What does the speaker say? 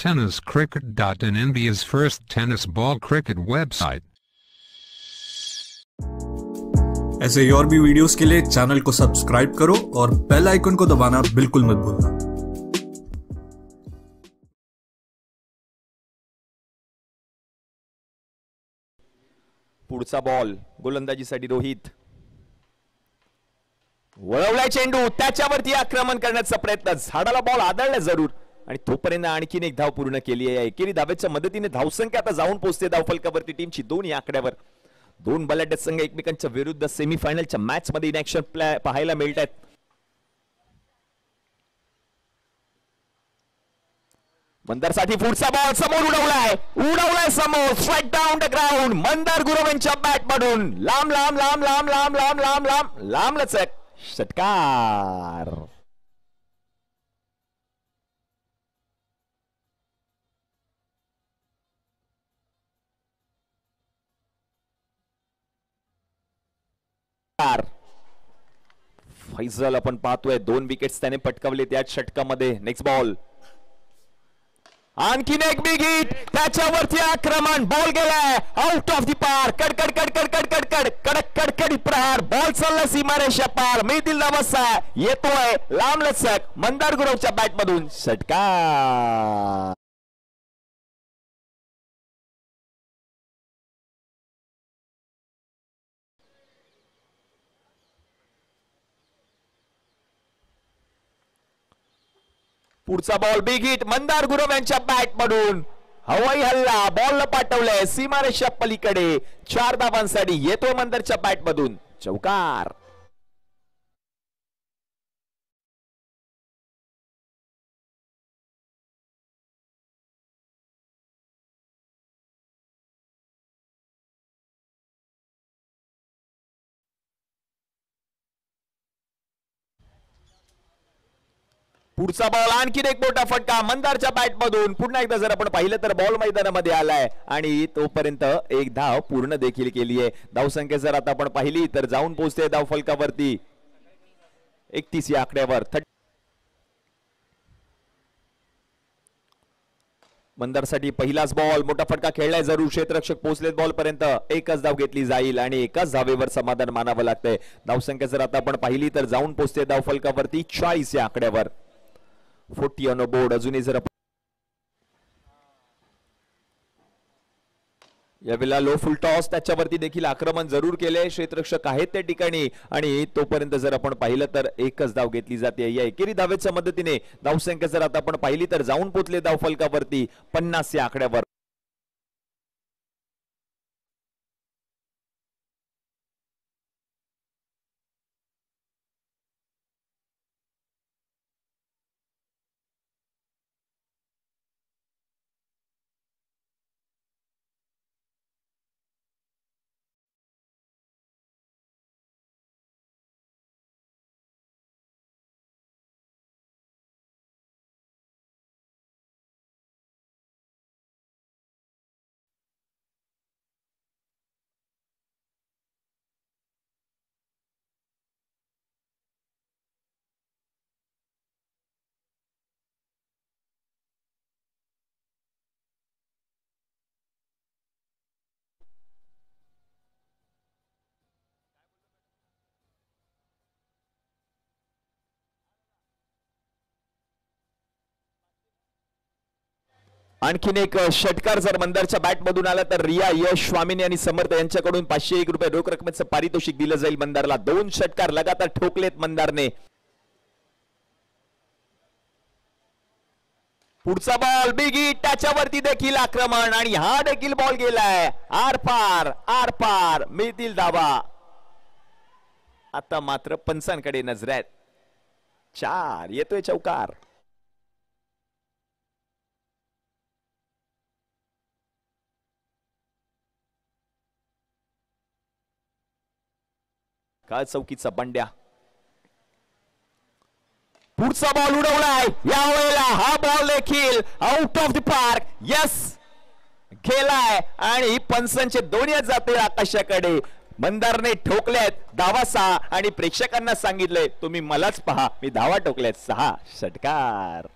tenniscricket.in, India's first tennis ball cricket website. ऐसे और भी वीडियोस के लिए चैनल को सब्सक्राइब करो और बेल आइकन को दबाना बिल्कुल मत भूलना। पुढचा बॉल गोलंदाजीसाठी रोहित, वळवलाय चेंडू, त्याच्यावरती आक्रमण करण्याचा प्रयत्न, झाडाला बॉल आदळला जरूर आणि तोपर्यंत आणखीन एक धाव पूर्ण केली आहे। एकेरी धावेच्या मदतीने धावसंख्या आता जाऊन पोहोचते धावफलकावरती टीमची 2 या आकड्यावर। दोन बलाढ्य संघ एकमेकांच्या विरुद्ध सेमीफायनलच्या मॅच मध्ये इन ऍक्शन पाहायला मिळत आहेत। मंदारसाठी पुढचा बॉल समोर उडवलाय समोर, strike down the ground. Mandar Gurav यांच्या बॅट मधून लांब लांब लांब लांब लांब लांब लांब लांब लांब लचक षटकार। फैजल आपण पाहतोय 2 विकेट्स त्याने पटकावले त्याच षटकामध्ये। नेक्स्ट बॉल, आणखीन एक बिग हिट, त्याच्यावरती आक्रमण, बॉल गेलाय आउट ऑफ द पार। कडकड कडकड कडकड कड कडक कडकडी प्रहार, बॉल चालला सीमारेषा पार। मिळतील धावा, येतोय लांब लचक मंदार गुरवच्या बॅट मधून षटकार। पुढचा ball big hit, Mandar Gurav यांच्या बॅट मधून हवाई हल्ला, बॉल पाठवलंय सीमारेषा पलीकडे। 4 धावांसाठी येतो मंदारच्या बॅट मधून चौकार। पुढचा बॉल आणखीन एक मोठा फटका मंदारच्या बॅट मधून। पुन्हा एकदा जर आपण पाहिलं तर बॉल मैदानामध्ये आलाय आणि तोपर्यंत एक धाव पूर्ण देखील केली आहे। धावसंख्या जर आता आपण पाहिली तर जाऊन पोहोचते धाव फलकावरती 31 या आकड्यावर। मंदारसाठी पहिलाच बॉल, मोठा फटका खेळलाय जरूर, क्षेत्ररक्षक पोहोचलेत बॉल पर्यंत। एकच धाव घेतली जाईल आणि एकाच धावेवर समाधान मानावं लागतंय। धावसंख्या जर आता आपण पाहिली तर जाऊन पोहोचते धाव फलकावरती 40 या आकड्यावर। 40 ऑन बोर्ड। अजूनही जर यावेळेला लो फुल टॉस, त्याच्यावरती देखील आक्रमण जरूर केले, क्षेत्ररक्षक आहेत त्या ठिकाणी आणि तोपर्यंत जर आपण पाहिलं तर एकच धाव घेतली जाते। या एकेरी धावेच्या मदतीने धावसंख्या जर आता आपण पाहिली तर जाऊन पोहोचले धाव फलकावरती 50 या आकड्यावर। आणखीन एक षटकार जर मंदारच्या बॅट मधून आला तर रिया, यश, स्वामिनी आणि समर्थ यांच्याकडून 501 रुपये रोख रकमेचं पारितोषिक दिलं जाईल मंदारला। 2 षटकार लगातार ठोकलेत मंदारने। पुढचा बॉल बिग हिट, त्याच्यावरती देखील आक्रमण आणि हा देखील बॉल गेलाय आर पार, मिळतील धावा। आता मात्र पंचांकडे नजर आहेत। 4 येतोय चौकार। काळ चौकीचा बंड्या, पुढचा बॉल उडवलाय, यावेळेला हा बॉल देखील out of the park. Yes, गेलाय आणि पंचांचे दोन्ही जाते आकाशाकडे। मंदारने ठोकल्यात धावा 6 आणि प्रेक्षकांना सांगितलंय तुम्ही मलाच पहा, मी धावा ठोकल्यात 6 षटकार।